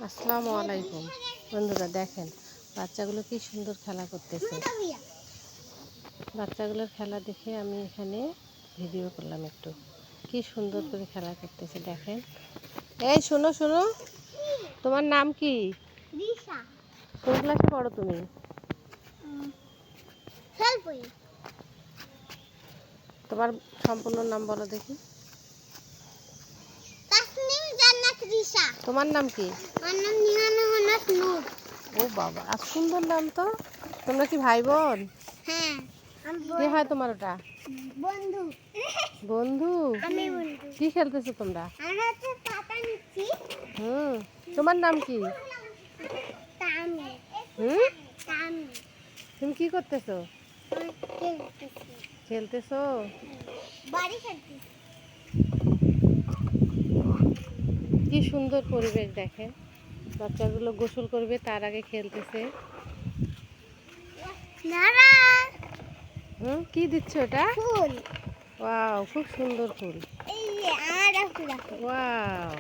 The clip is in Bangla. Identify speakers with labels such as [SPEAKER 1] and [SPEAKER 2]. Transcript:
[SPEAKER 1] আসসালামু আলাইকুম বন্ধুরা, দেখেন বাচ্চাগুলো কি সুন্দর খেলা করতেছে। বাচ্চাগুলোর খেলা দেখে আমি এখানে ভিডিও করলাম একটু। কি সুন্দর করে খেলা করতেছে দেখেন। এই শোনো শোনো, তোমার নাম কি?
[SPEAKER 2] দিশা।
[SPEAKER 1] কোন ক্লাসে পড়ো তুমি? তোমার সম্পূর্ণ নাম বলো দেখি।
[SPEAKER 2] তাসনিম জান্নাত দিশা।
[SPEAKER 1] তোমার নাম কি?
[SPEAKER 2] আমার নাম নিহানা হনাস নূর।
[SPEAKER 1] ও বাবা, আজ সুন্দর নাম তো। তোমরা কি ভাই বোন?
[SPEAKER 2] হ্যাঁ,
[SPEAKER 1] কে হয় তোমার ওটা?
[SPEAKER 2] বন্ধু।
[SPEAKER 1] বন্ধু?
[SPEAKER 2] আমি বন্ধু।
[SPEAKER 1] কি খেলতেছো তোমরা?
[SPEAKER 2] আমরা হচ্ছে পাতা নিচ্ছি।
[SPEAKER 1] তোমার নাম কি?
[SPEAKER 2] তামি। তামি।
[SPEAKER 1] তুমি কি করতেছো?
[SPEAKER 2] খেলতেছি।
[SPEAKER 1] খেলতেছো?
[SPEAKER 2] বাড়ি খেলতেছি।
[SPEAKER 1] কি সুন্দর পরিবেশ দেখেন। বাচ্চাগুলো গোসল করবে তার আগে খেলতেছে।
[SPEAKER 2] নারা।
[SPEAKER 1] কি দিচ্ছ এটা?
[SPEAKER 2] ফুল।
[SPEAKER 1] ওয়াও, খুব সুন্দর ফুল।
[SPEAKER 2] এই যে আমার ফুল।
[SPEAKER 1] ওয়াও।